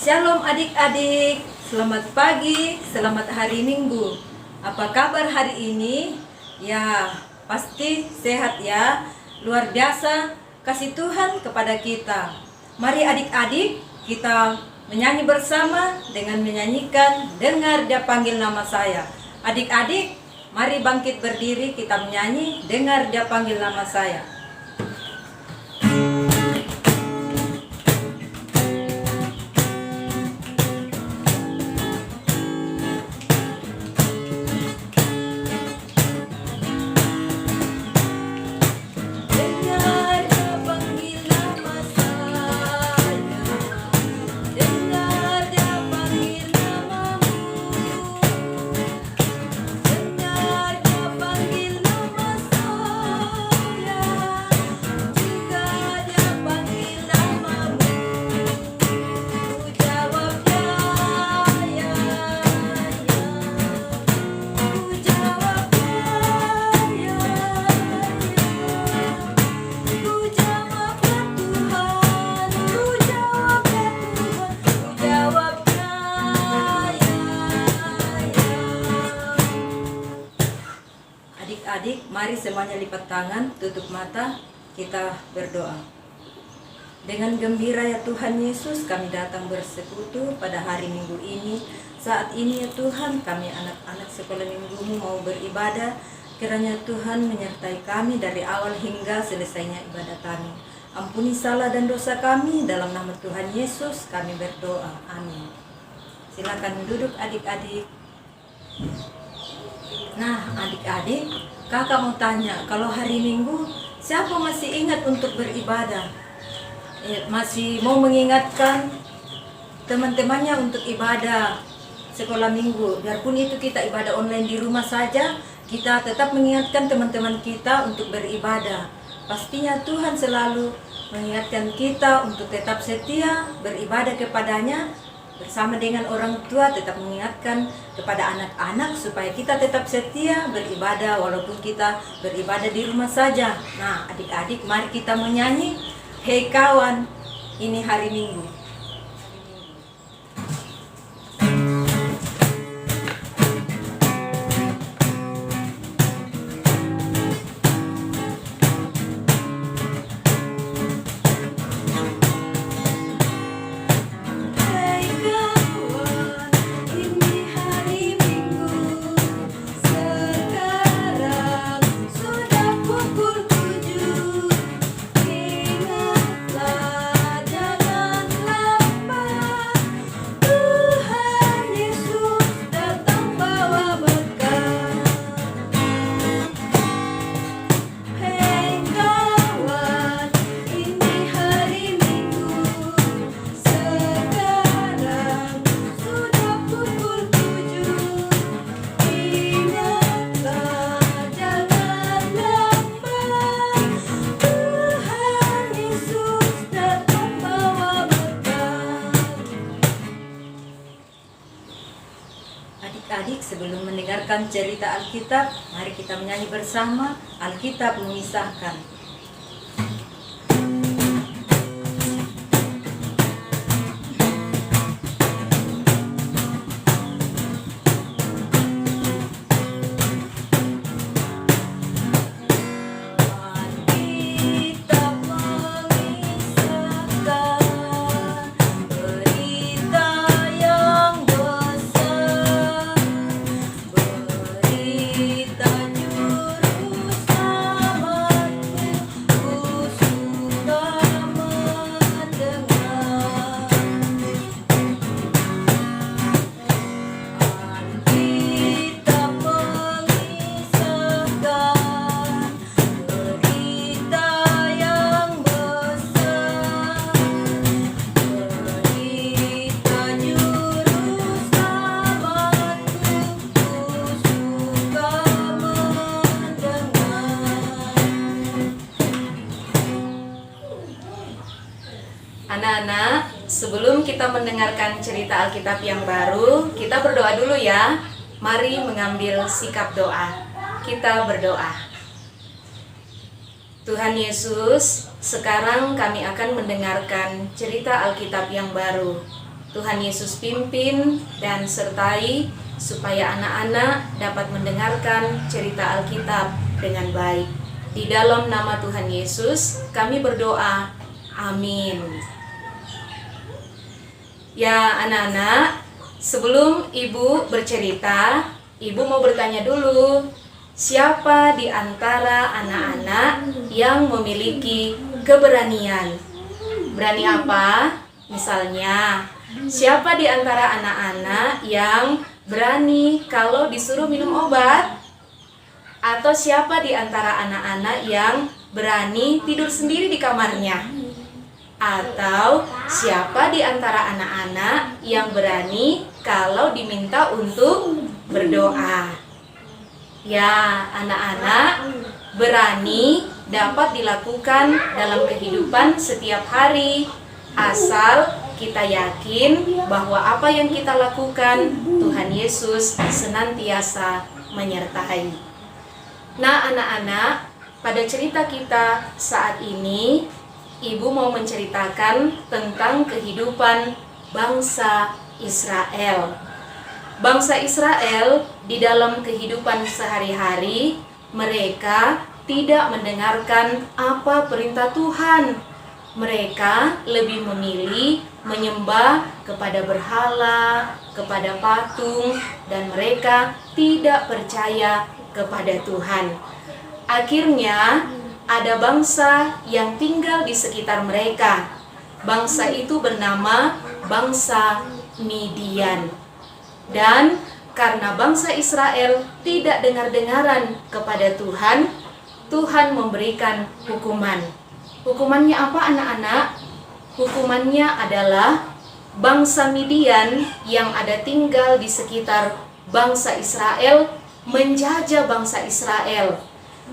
Shalom adik-adik, selamat pagi, selamat hari Minggu. Apa kabar hari ini? Ya, pasti sehat ya. Luar biasa kasih Tuhan kepada kita. Mari adik-adik, kita menyanyi bersama dengan menyanyikan Dengar Dia Panggil Nama Saya. Adik-adik, mari bangkit berdiri, kita menyanyi Dengar Dia Panggil Nama Saya. Adik-adik, mari semuanya lipat tangan, tutup mata, kita berdoa. Dengan gembira ya Tuhan Yesus, kami datang bersekutu pada hari Minggu ini. Saat ini ya Tuhan, kami anak-anak sekolah minggumu mau beribadah. Kiranya Tuhan menyertai kami dari awal hingga selesainya ibadah kami. Ampuni salah dan dosa kami, dalam nama Tuhan Yesus kami berdoa. Amin. Silakan duduk adik-adik. Nah adik-adik, kakak mau tanya, kalau hari Minggu siapa masih ingat untuk beribadah? Masih mau mengingatkan teman-temannya untuk ibadah sekolah minggu. Biarpun itu kita ibadah online di rumah saja, kita tetap mengingatkan teman-teman kita untuk beribadah. Pastinya Tuhan selalu mengingatkan kita untuk tetap setia beribadah kepadanya. Bersama dengan orang tua tetap mengingatkan kepada anak-anak supaya kita tetap setia beribadah walaupun kita beribadah di rumah saja. Nah adik-adik, mari kita menyanyi Hei kawan, ini hari Minggu. Adik-adik, sebelum mendengarkan cerita Alkitab, mari kita menyanyi bersama Alkitab Mengisahkan. Anak-anak, sebelum kita mendengarkan cerita Alkitab yang baru, kita berdoa dulu ya. Mari mengambil sikap doa. Kita berdoa. Tuhan Yesus, sekarang kami akan mendengarkan cerita Alkitab yang baru. Tuhan Yesus pimpin dan sertai supaya anak-anak dapat mendengarkan cerita Alkitab dengan baik. Di dalam nama Tuhan Yesus kami berdoa. Amin. Ya anak-anak, sebelum Ibu bercerita, Ibu mau bertanya dulu, siapa di antara anak-anak yang memiliki keberanian? Berani apa? Misalnya, siapa di antara anak-anak yang berani kalau disuruh minum obat? Atau siapa di antara anak-anak yang berani tidur sendiri di kamarnya? Atau siapa di antara anak-anak yang berani kalau diminta untuk berdoa? Ya, anak-anak, berani dapat dilakukan dalam kehidupan setiap hari, asal kita yakin bahwa apa yang kita lakukan Tuhan Yesus senantiasa menyertai. Nah, anak-anak, pada cerita kita saat ini, Ibu mau menceritakan tentang kehidupan bangsa Israel. Bangsa Israel di dalam kehidupan sehari-hari, mereka tidak mendengarkan apa perintah Tuhan. Mereka lebih memilih menyembah kepada berhala, kepada patung, dan mereka tidak percaya kepada Tuhan. Akhirnya, ada bangsa yang tinggal di sekitar mereka. Bangsa itu bernama bangsa Midian. Dan karena bangsa Israel tidak dengar-dengaran kepada Tuhan, Tuhan memberikan hukuman. Hukumannya apa anak-anak? Hukumannya adalah bangsa Midian yang ada tinggal di sekitar bangsa Israel menjajah bangsa Israel.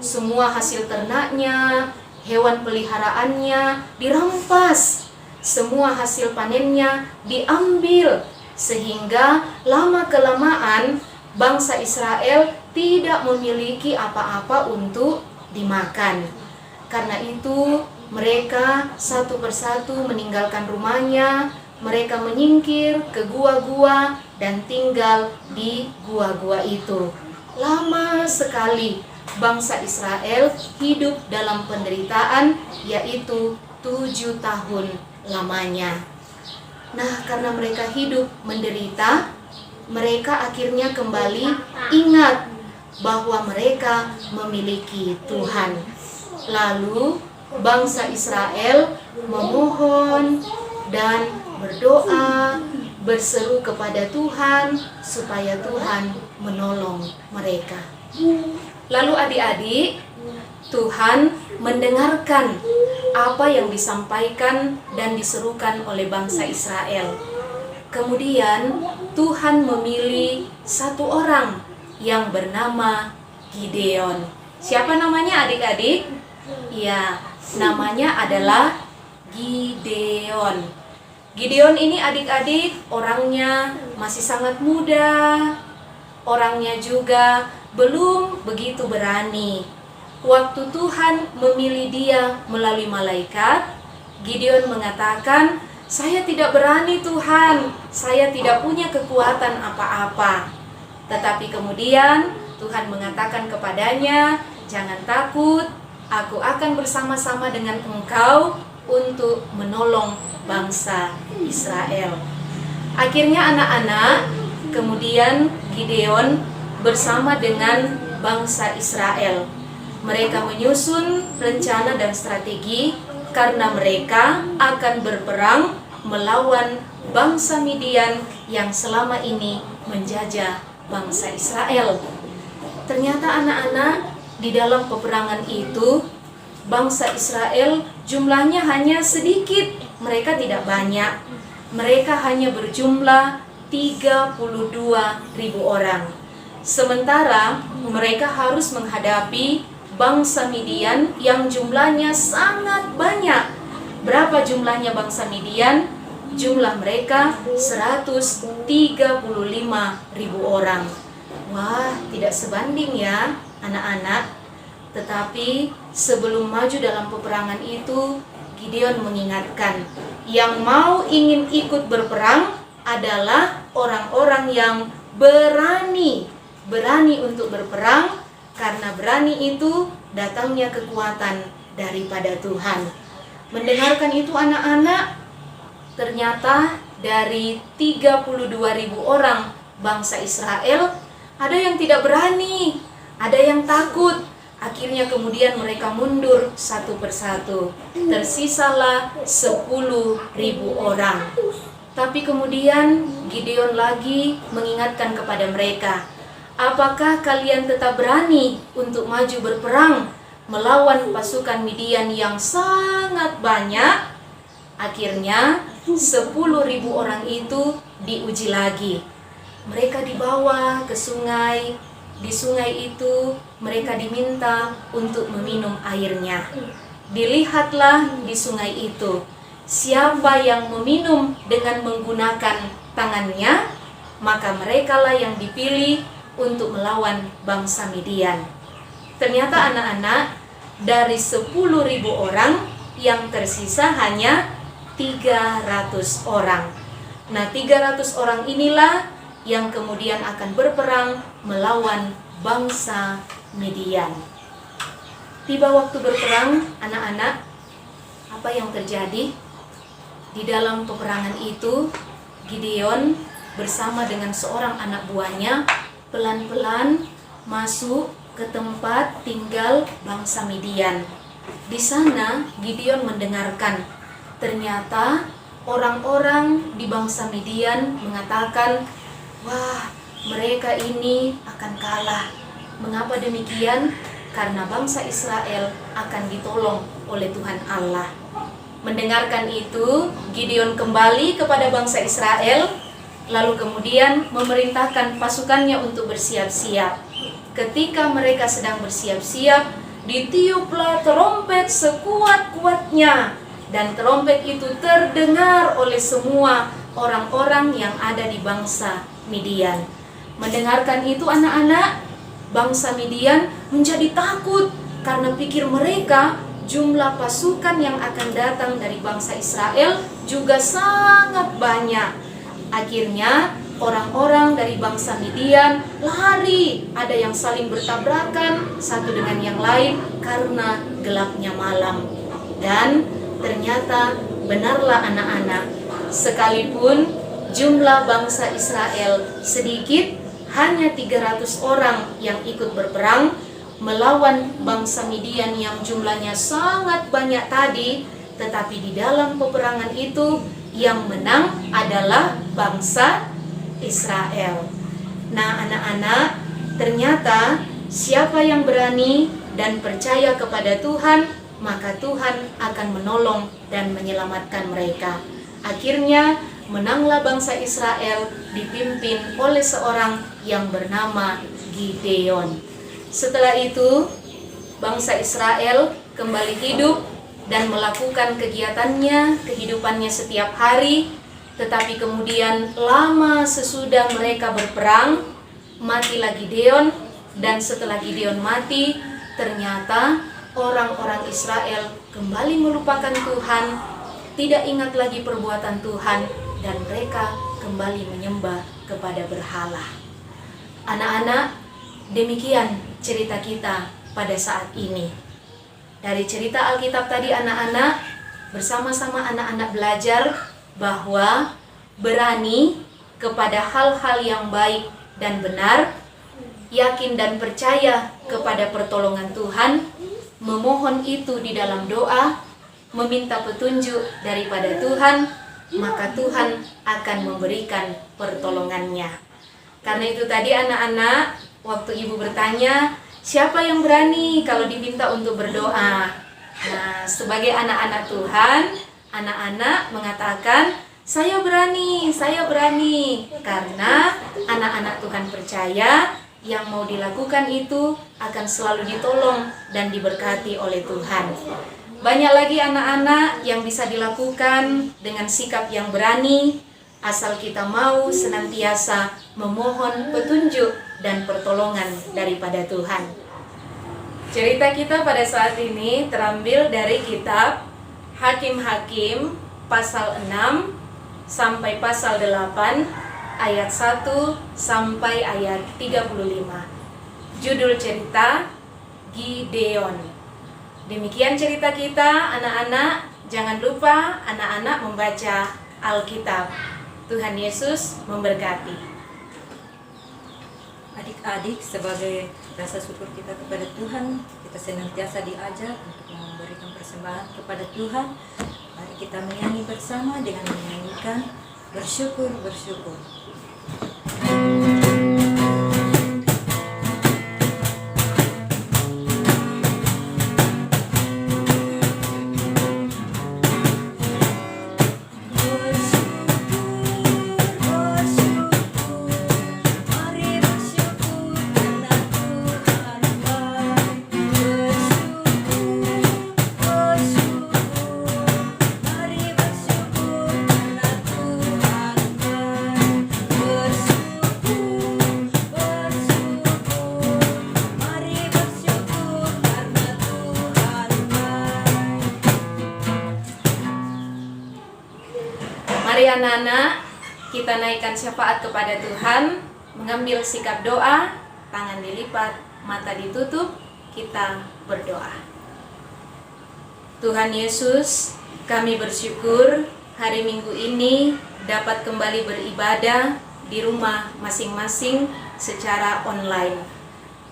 Semua hasil ternaknya, hewan peliharaannya dirampas. Semua hasil panennya diambil. Sehingga lama-kelamaan bangsa Israel tidak memiliki apa-apa untuk dimakan. Karena itu mereka satu persatu meninggalkan rumahnya. Mereka menyingkir ke gua-gua dan tinggal di gua-gua itu. Lama sekali bangsa Israel hidup dalam penderitaan, yaitu 7 tahun lamanya. Nah, karena mereka hidup menderita, mereka akhirnya kembali ingat bahwa mereka memiliki Tuhan. Lalu bangsa Israel memohon dan berdoa, berseru kepada Tuhan supaya Tuhan menolong mereka. Lalu adik-adik, Tuhan mendengarkan apa yang disampaikan dan diserukan oleh bangsa Israel. Kemudian Tuhan memilih satu orang yang bernama Gideon. Siapa namanya adik-adik? Ya, namanya adalah Gideon. Gideon ini adik-adik orangnya masih sangat muda. Orangnya juga belum begitu berani. Waktu Tuhan memilih dia melalui malaikat, Gideon mengatakan, "Saya tidak berani Tuhan, saya tidak punya kekuatan apa-apa." Tetapi kemudian Tuhan mengatakan kepadanya, "Jangan takut, aku akan bersama-sama dengan engkau untuk menolong bangsa Israel." Akhirnya anak-anak, kemudian Gideon bersama dengan bangsa Israel. Mereka menyusun rencana dan strategi karena mereka akan berperang melawan bangsa Midian yang selama ini menjajah bangsa Israel. Ternyata anak-anak, di dalam peperangan itu bangsa Israel jumlahnya hanya sedikit, mereka tidak banyak. Mereka hanya berjumlah 32.000 orang. Sementara mereka harus menghadapi bangsa Midian yang jumlahnya sangat banyak. Berapa jumlahnya bangsa Midian? Jumlah mereka 135.000 orang. Wah, tidak sebanding ya anak-anak. Tetapi sebelum maju dalam peperangan itu, Gideon mengingatkan, yang mau ingin ikut berperang adalah orang-orang yang berani untuk berperang, karena berani itu datangnya kekuatan daripada Tuhan. Mendengarkan itu anak-anak, ternyata dari 32.000 orang bangsa Israel, ada yang tidak berani, ada yang takut. Akhirnya kemudian mereka mundur satu persatu. Tersisalah 10.000 orang. Tapi kemudian Gideon lagi mengingatkan kepada mereka, apakah kalian tetap berani untuk maju berperang melawan pasukan Midian yang sangat banyak? Akhirnya 10.000 orang itu diuji lagi. Mereka dibawa ke sungai. Di sungai itu mereka diminta untuk meminum airnya. Dilihatlah di sungai itu, siapa yang meminum dengan menggunakan tangannya, maka merekalah yang dipilih untuk melawan bangsa Midian. Ternyata anak-anak, dari 10.000 orang yang tersisa hanya 300 orang. Nah, 300 orang inilah yang kemudian akan berperang melawan bangsa Midian. Tiba waktu berperang, anak-anak, apa yang terjadi? Di dalam peperangan itu, Gideon bersama dengan seorang anak buahnya pelan-pelan masuk ke tempat tinggal bangsa Midian. Di sana Gideon mendengarkan, ternyata orang-orang di bangsa Midian mengatakan, wah, mereka ini akan kalah. Mengapa demikian? Karena bangsa Israel akan ditolong oleh Tuhan Allah. Mendengarkan itu, Gideon kembali kepada bangsa Israel, lalu kemudian memerintahkan pasukannya untuk bersiap-siap. Ketika mereka sedang bersiap-siap, ditiuplah terompet sekuat-kuatnya, dan terompet itu terdengar oleh semua orang-orang yang ada di bangsa Midian. Mendengarkan itu anak-anak, bangsa Midian menjadi takut karena pikir mereka jumlah pasukan yang akan datang dari bangsa Israel juga sangat banyak. Akhirnya orang-orang dari bangsa Midian lari, ada yang saling bertabrakan satu dengan yang lain karena gelapnya malam. Dan ternyata benarlah anak-anak, sekalipun jumlah bangsa Israel sedikit, hanya 300 orang yang ikut berperang melawan bangsa Midian yang jumlahnya sangat banyak tadi, tetapi di dalam peperangan itu yang menang adalah bangsa Israel. Nah anak-anak, ternyata siapa yang berani dan percaya kepada Tuhan, maka Tuhan akan menolong dan menyelamatkan mereka. Akhirnya menanglah bangsa Israel dipimpin oleh seorang yang bernama Gideon. Setelah itu, bangsa Israel kembali hidup dan melakukan kehidupannya setiap hari. Tetapi kemudian lama sesudah mereka berperang, matilah Gideon. Dan setelah Gideon mati, ternyata orang-orang Israel kembali melupakan Tuhan, tidak ingat lagi perbuatan Tuhan, dan mereka kembali menyembah kepada berhala. Anak-anak, demikian cerita kita pada saat ini. Dari cerita Alkitab tadi anak-anak, bersama-sama anak-anak belajar bahwa berani kepada hal-hal yang baik dan benar, yakin dan percaya kepada pertolongan Tuhan, memohon itu di dalam doa, meminta petunjuk daripada Tuhan, maka Tuhan akan memberikan pertolongannya. Karena itu tadi anak-anak, waktu ibu bertanya, siapa yang berani kalau diminta untuk berdoa? Nah, sebagai anak-anak Tuhan, anak-anak mengatakan, saya berani. Karena anak-anak Tuhan percaya yang mau dilakukan itu akan selalu ditolong dan diberkati oleh Tuhan. Banyak lagi anak-anak yang bisa dilakukan dengan sikap yang berani, asal kita mau senantiasa memohon petunjuk dan pertolongan daripada Tuhan. Cerita kita pada saat ini terambil dari kitab Hakim-Hakim pasal 6 sampai pasal 8 ayat 1 sampai ayat 35. Judul cerita Gideon. Demikian cerita kita, anak-anak. Jangan lupa anak-anak membaca Alkitab. Tuhan Yesus memberkati. Adik-adik, sebagai rasa syukur kita kepada Tuhan, kita senantiasa diajar untuk memberikan persembahan kepada Tuhan. Mari kita menyanyi bersama dengan menyanyikan Bersyukur, Bersyukur. Mari anak-anak, kita naikkan syafaat kepada Tuhan, mengambil sikap doa, tangan dilipat, mata ditutup, kita berdoa. Tuhan Yesus, kami bersyukur hari Minggu ini dapat kembali beribadah di rumah masing-masing secara online.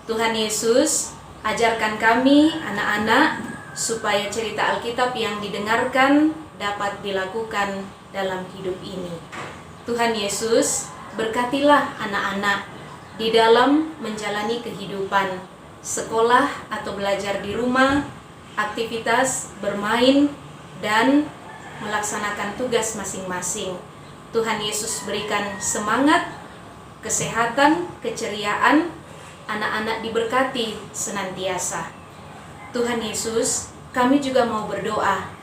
Tuhan Yesus, ajarkan kami anak-anak supaya cerita Alkitab yang didengarkan dapat dilakukan dalam hidup ini. Tuhan Yesus, berkatilah anak-anak di dalam menjalani kehidupan, sekolah atau belajar di rumah, aktivitas bermain, dan melaksanakan tugas masing-masing. Tuhan Yesus berikan semangat, kesehatan, keceriaan, anak-anak diberkati senantiasa. Tuhan Yesus, kami juga mau berdoa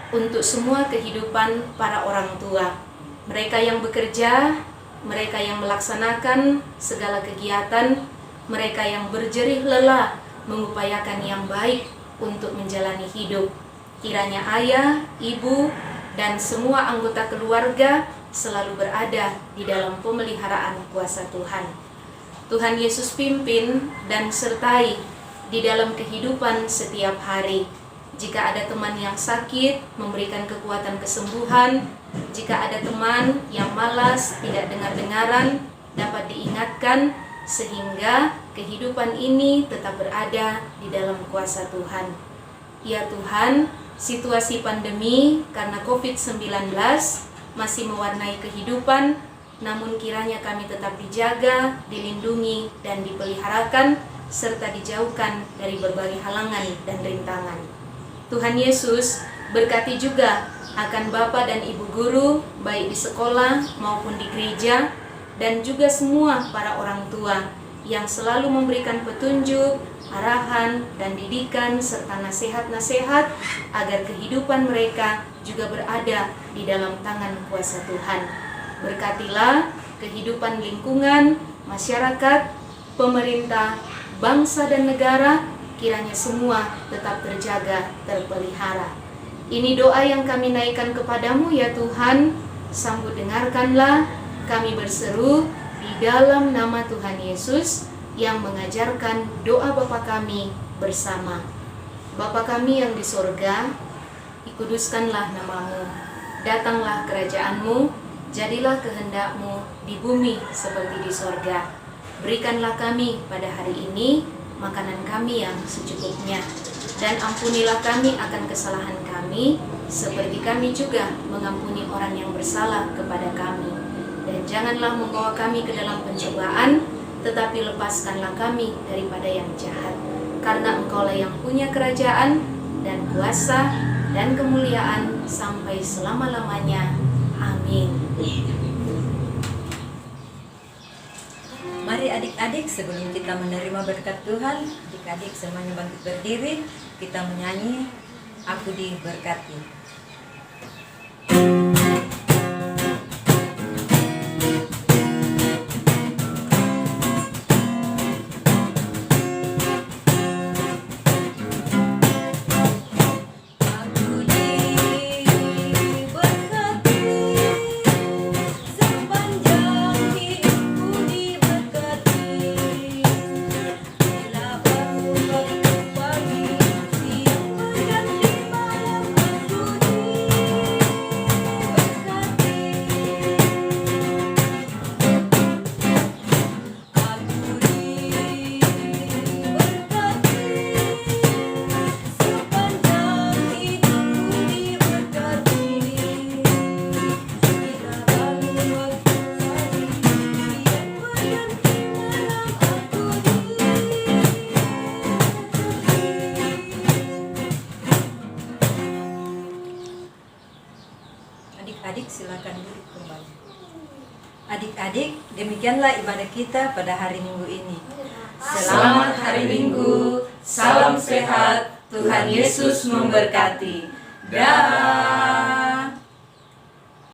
untuk semua kehidupan para orang tua, mereka yang bekerja, mereka yang melaksanakan segala kegiatan, mereka yang berjerih lelah mengupayakan yang baik untuk menjalani hidup. Kiranya ayah, ibu, dan semua anggota keluarga selalu berada di dalam pemeliharaan kuasa Tuhan. Tuhan Yesus pimpin dan sertai di dalam kehidupan setiap hari. Jika ada teman yang sakit, memberikan kekuatan kesembuhan. Jika ada teman yang malas, tidak dengar-dengaran, dapat diingatkan sehingga kehidupan ini tetap berada di dalam kuasa Tuhan. Ya Tuhan, situasi pandemi karena COVID-19 masih mewarnai kehidupan, namun kiranya kami tetap dijaga, dilindungi, dan dipeliharakan, serta dijauhkan dari berbagai halangan dan rintangan. Tuhan Yesus, berkati juga akan Bapak dan Ibu guru, baik di sekolah maupun di gereja, dan juga semua para orang tua yang selalu memberikan petunjuk, arahan, dan didikan, serta nasihat-nasihat agar kehidupan mereka juga berada di dalam tangan kuasa Tuhan. Berkatilah kehidupan lingkungan, masyarakat, pemerintah, bangsa dan negara, kiranya semua tetap terjaga, terpelihara. Ini doa yang kami naikkan kepadamu ya Tuhan. Sambut dengarkanlah kami berseru di dalam nama Tuhan Yesus yang mengajarkan doa Bapa kami bersama. Bapa kami yang di sorga, dikuduskanlah namamu. Datanglah kerajaanmu, jadilah kehendakmu di bumi seperti di sorga. Berikanlah kami pada hari ini makanan kami yang secukupnya, dan ampunilah kami akan kesalahan kami, seperti kami juga mengampuni orang yang bersalah kepada kami. Dan janganlah membawa kami ke dalam pencobaan, tetapi lepaskanlah kami daripada yang jahat. Karena Engkaulah yang punya kerajaan, dan kuasa, dan kemuliaan sampai selama-lamanya. Amin. Mari adik-adik, sebelum kita menerima berkat Tuhan, adik-adik semuanya bangkit berdiri, kita menyanyi Aku Diberkati. silakan duduk kembali. Adik-adik, demikianlah ibadah kita pada hari Minggu ini. Selamat hari Minggu, salam sehat, Tuhan Yesus memberkati. Dah.